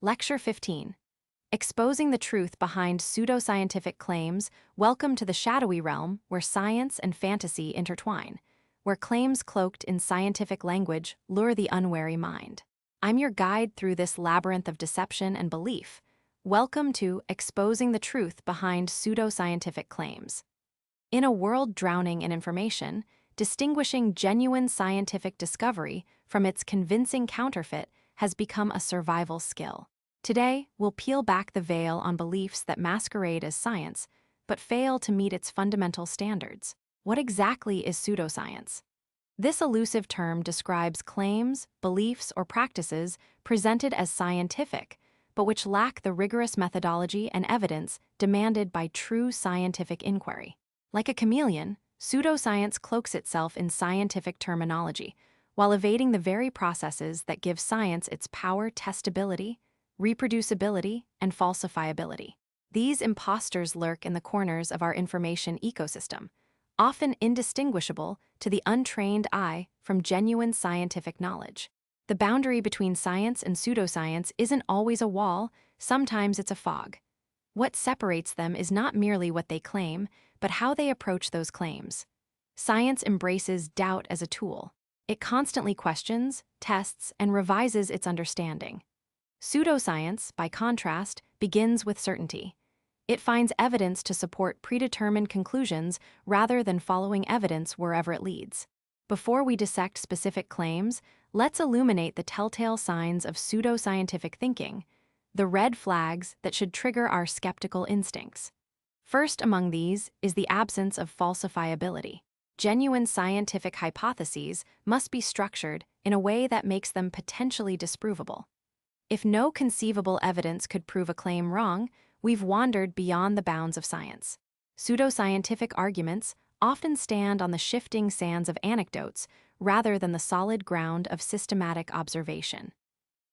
Lecture 15. Exposing the truth behind pseudoscientific claims. Welcome to the shadowy realm where science and fantasy intertwine, where claims cloaked in scientific language lure the unwary mind. I'm your guide through this labyrinth of deception and belief. Welcome to Exposing the Truth Behind Pseudoscientific Claims. In a world drowning in information, distinguishing genuine scientific discovery from its convincing counterfeit has become a survival skill. Today, we'll peel back the veil on beliefs that masquerade as science, but fail to meet its fundamental standards. What exactly is pseudoscience? This elusive term describes claims, beliefs, or practices presented as scientific, but which lack the rigorous methodology and evidence demanded by true scientific inquiry. Like a chameleon, pseudoscience cloaks itself in scientific terminology, while evading the very processes that give science its power: testability, reproducibility, and falsifiability. These imposters lurk in the corners of our information ecosystem, often indistinguishable to the untrained eye from genuine scientific knowledge. The boundary between science and pseudoscience isn't always a wall, sometimes it's a fog. What separates them is not merely what they claim, but how they approach those claims. Science embraces doubt as a tool. It constantly questions, tests, and revises its understanding. Pseudoscience, by contrast, begins with certainty. It finds evidence to support predetermined conclusions rather than following evidence wherever it leads. Before we dissect specific claims, let's illuminate the telltale signs of pseudoscientific thinking, the red flags that should trigger our skeptical instincts. First among these is the absence of falsifiability. Genuine scientific hypotheses must be structured in a way that makes them potentially disprovable. If no conceivable evidence could prove a claim wrong, we've wandered beyond the bounds of science. Pseudoscientific arguments often stand on the shifting sands of anecdotes rather than the solid ground of systematic observation.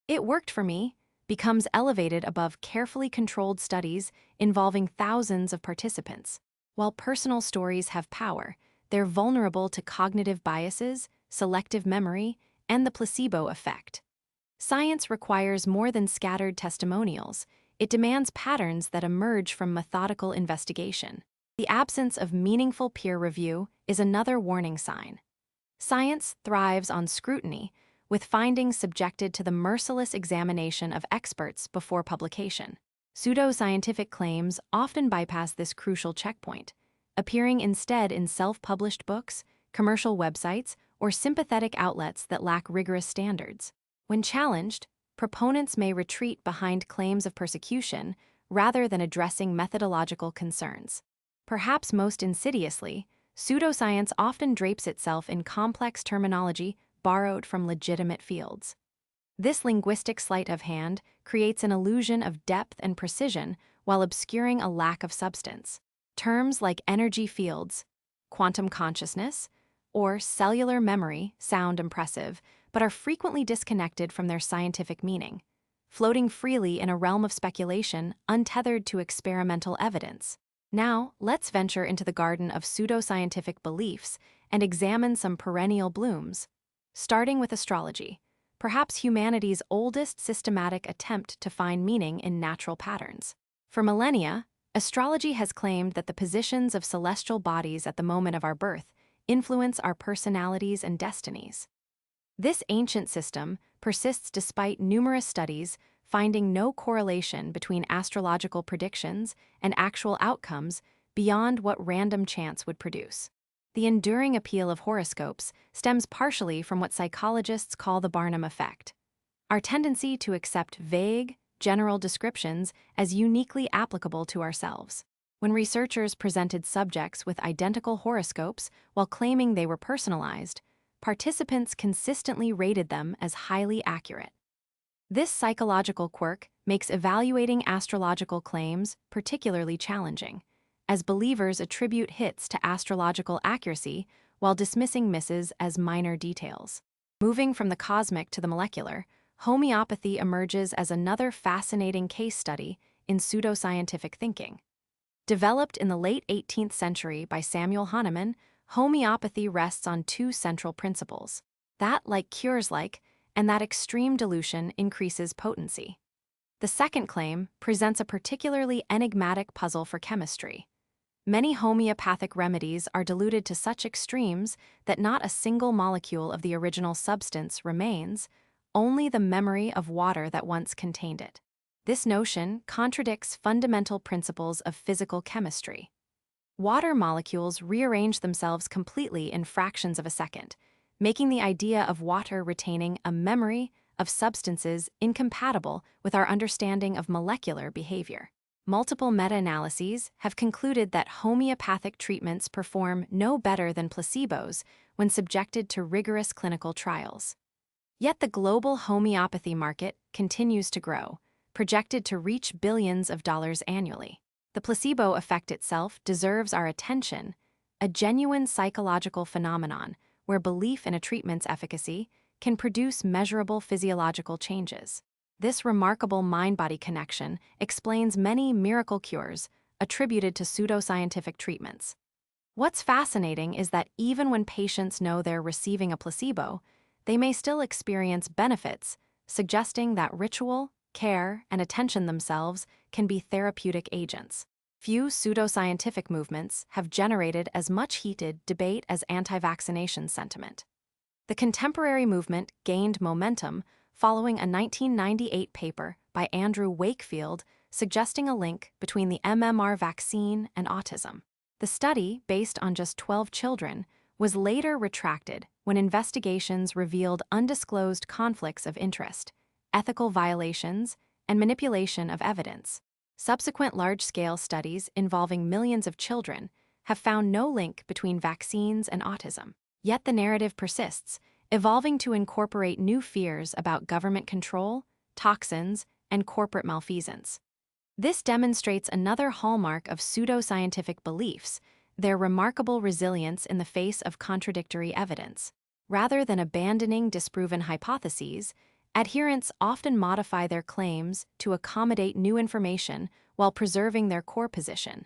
"It worked for me" becomes elevated above carefully controlled studies involving thousands of participants. While personal stories have power, they're vulnerable to cognitive biases, selective memory, and the placebo effect. Science requires more than scattered testimonials. It demands patterns that emerge from methodical investigation. The absence of meaningful peer review is another warning sign. Science thrives on scrutiny, with findings subjected to the merciless examination of experts before publication. Pseudoscientific claims often bypass this crucial checkpoint, appearing instead in self-published books, commercial websites, or sympathetic outlets that lack rigorous standards. When challenged, proponents may retreat behind claims of persecution rather than addressing methodological concerns. Perhaps most insidiously, pseudoscience often drapes itself in complex terminology borrowed from legitimate fields. This linguistic sleight of hand creates an illusion of depth and precision while obscuring a lack of substance. Terms like energy fields, quantum consciousness, or cellular memory sound impressive, but are frequently disconnected from their scientific meaning, floating freely in a realm of speculation untethered to experimental evidence. Now, let's venture into the garden of pseudoscientific beliefs and examine some perennial blooms. Starting with astrology, perhaps humanity's oldest systematic attempt to find meaning in natural patterns. For millennia, astrology has claimed that the positions of celestial bodies at the moment of our birth influence our personalities and destinies. This ancient system persists despite numerous studies finding no correlation between astrological predictions and actual outcomes beyond what random chance would produce. The enduring appeal of horoscopes stems partially from what psychologists call the Barnum effect, our tendency to accept vague, general descriptions as uniquely applicable to ourselves. When researchers presented subjects with identical horoscopes while claiming they were personalized, participants consistently rated them as highly accurate. This psychological quirk makes evaluating astrological claims particularly challenging, as believers attribute hits to astrological accuracy while dismissing misses as minor details. Moving from the cosmic to the molecular, homeopathy emerges as another fascinating case study in pseudoscientific thinking. Developed in the late 18th century by Samuel Hahnemann, homeopathy rests on two central principles: that like cures like, and that extreme dilution increases potency. The second claim presents a particularly enigmatic puzzle for chemistry. Many homeopathic remedies are diluted to such extremes that not a single molecule of the original substance remains, only the memory of water that once contained it. This notion contradicts fundamental principles of physical chemistry. Water molecules rearrange themselves completely in fractions of a second, making the idea of water retaining a memory of substances incompatible with our understanding of molecular behavior. Multiple meta-analyses have concluded that homeopathic treatments perform no better than placebos when subjected to rigorous clinical trials. Yet the global homeopathy market continues to grow, projected to reach billions of dollars annually. The placebo effect itself deserves our attention, a genuine psychological phenomenon where belief in a treatment's efficacy can produce measurable physiological changes. This remarkable mind-body connection explains many miracle cures attributed to pseudoscientific treatments. What's fascinating is that even when patients know they're receiving a placebo, they may still experience benefits, suggesting that ritual, care, and attention themselves can be therapeutic agents. Few pseudoscientific movements have generated as much heated debate as anti-vaccination sentiment. The contemporary movement gained momentum following a 1998 paper by Andrew Wakefield suggesting a link between the MMR vaccine and autism. The study, based on just 12 children, was later retracted when investigations revealed undisclosed conflicts of interest, ethical violations, and manipulation of evidence. Subsequent large-scale studies involving millions of children have found no link between vaccines and autism. Yet the narrative persists, evolving to incorporate new fears about government control, toxins, and corporate malfeasance. This demonstrates another hallmark of pseudoscientific beliefs, their remarkable resilience in the face of contradictory evidence. Rather than abandoning disproven hypotheses, adherents often modify their claims to accommodate new information while preserving their core position,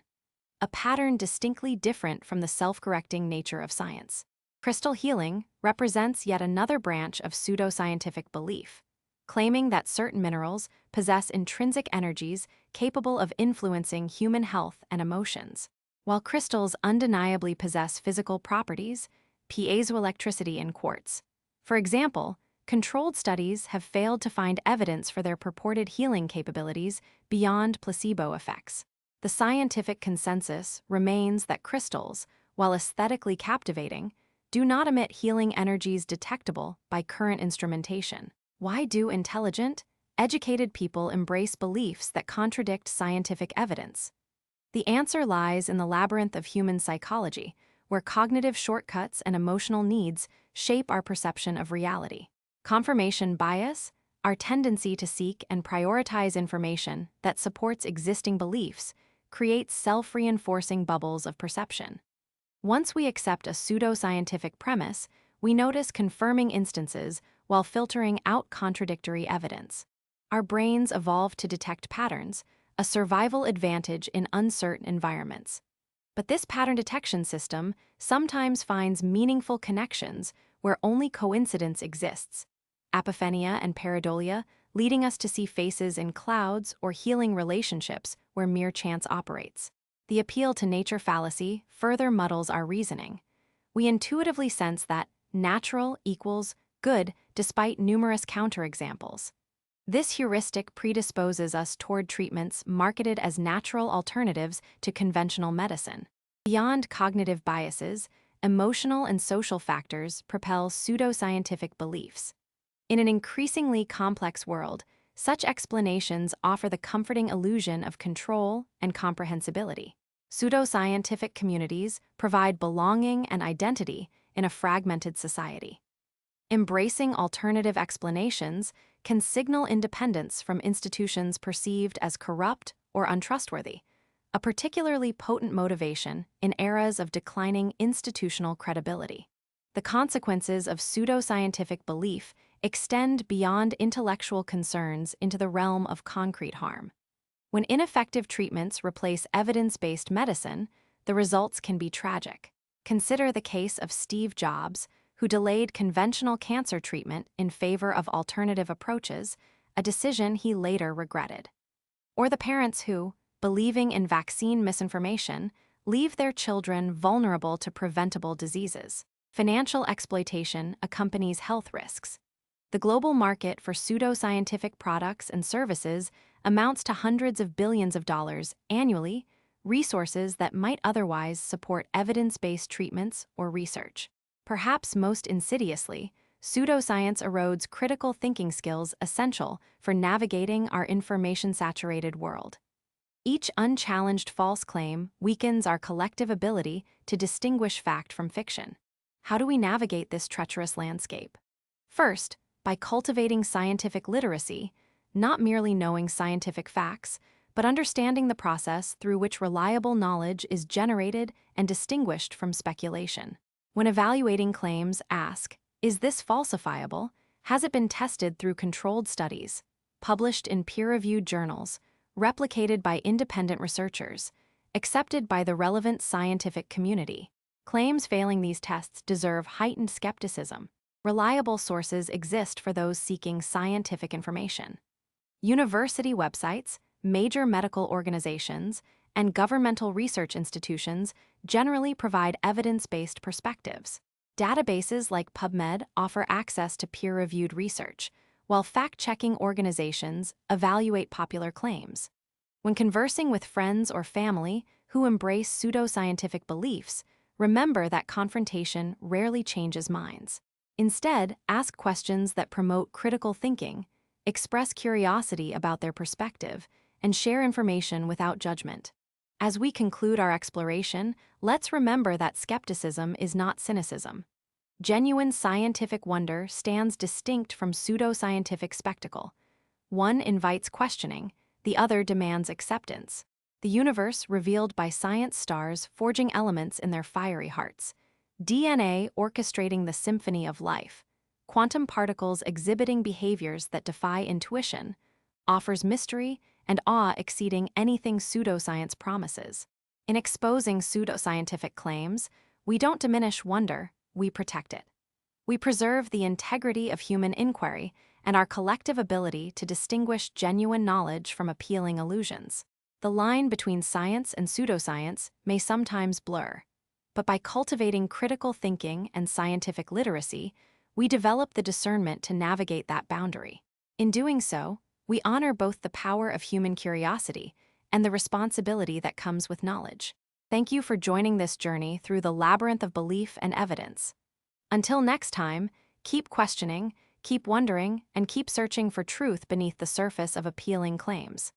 a pattern distinctly different from the self-correcting nature of science. Crystal healing represents yet another branch of pseudoscientific belief, claiming that certain minerals possess intrinsic energies capable of influencing human health and emotions. While crystals undeniably possess physical properties, piezoelectricity in quartz, for example, controlled studies have failed to find evidence for their purported healing capabilities beyond placebo effects. The scientific consensus remains that crystals, while aesthetically captivating, do not emit healing energies detectable by current instrumentation. Why do intelligent, educated people embrace beliefs that contradict scientific evidence? The answer lies in the labyrinth of human psychology, where cognitive shortcuts and emotional needs shape our perception of reality. Confirmation bias, our tendency to seek and prioritize information that supports existing beliefs, creates self-reinforcing bubbles of perception. Once we accept a pseudoscientific premise, we notice confirming instances while filtering out contradictory evidence. Our brains evolved to detect patterns, a survival advantage in uncertain environments. But this pattern detection system sometimes finds meaningful connections where only coincidence exists. Apophenia and pareidolia, leading us to see faces in clouds or healing relationships where mere chance operates. The appeal to nature fallacy further muddles our reasoning. We intuitively sense that natural equals good despite numerous counterexamples. This heuristic predisposes us toward treatments marketed as natural alternatives to conventional medicine. Beyond cognitive biases, emotional and social factors propel pseudoscientific beliefs. In an increasingly complex world, such explanations offer the comforting illusion of control and comprehensibility. Pseudoscientific communities provide belonging and identity in a fragmented society. Embracing alternative explanations can signal independence from institutions perceived as corrupt or untrustworthy, a particularly potent motivation in eras of declining institutional credibility. The consequences of pseudoscientific belief extend beyond intellectual concerns into the realm of concrete harm. When ineffective treatments replace evidence-based medicine, the results can be tragic. Consider the case of Steve Jobs, who delayed conventional cancer treatment in favor of alternative approaches, a decision he later regretted. Or the parents who, believing in vaccine misinformation, leave their children vulnerable to preventable diseases. Financial exploitation accompanies health risks. The global market for pseudoscientific products and services amounts to hundreds of billions of dollars annually, resources that might otherwise support evidence-based treatments or research. Perhaps most insidiously, pseudoscience erodes critical thinking skills essential for navigating our information-saturated world. Each unchallenged false claim weakens our collective ability to distinguish fact from fiction. How do we navigate this treacherous landscape? First, by cultivating scientific literacy, not merely knowing scientific facts, but understanding the process through which reliable knowledge is generated and distinguished from speculation. When evaluating claims, ask, is this falsifiable? Has it been tested through controlled studies, published in peer-reviewed journals, replicated by independent researchers, accepted by the relevant scientific community? Claims failing these tests deserve heightened skepticism. Reliable sources exist for those seeking scientific information. University websites, major medical organizations, and governmental research institutions generally provide evidence-based perspectives. Databases like PubMed offer access to peer-reviewed research, while fact-checking organizations evaluate popular claims. When conversing with friends or family who embrace pseudoscientific beliefs, remember that confrontation rarely changes minds. Instead, ask questions that promote critical thinking, express curiosity about their perspective, and share information without judgment. As we conclude our exploration, let's remember that skepticism is not cynicism. Genuine scientific wonder stands distinct from pseudoscientific spectacle. One invites questioning, the other demands acceptance. The universe revealed by science stars forging elements in their fiery hearts, DNA orchestrating the symphony of life, quantum particles exhibiting behaviors that defy intuition, offers mystery and awe exceeding anything pseudoscience promises. In exposing pseudoscientific claims, we don't diminish wonder, we protect it. We preserve the integrity of human inquiry and our collective ability to distinguish genuine knowledge from appealing illusions. The line between science and pseudoscience may sometimes blur, but by cultivating critical thinking and scientific literacy, we develop the discernment to navigate that boundary. In doing so, we honor both the power of human curiosity and the responsibility that comes with knowledge. Thank you for joining this journey through the labyrinth of belief and evidence. Until next time, keep questioning, keep wondering, and keep searching for truth beneath the surface of appealing claims.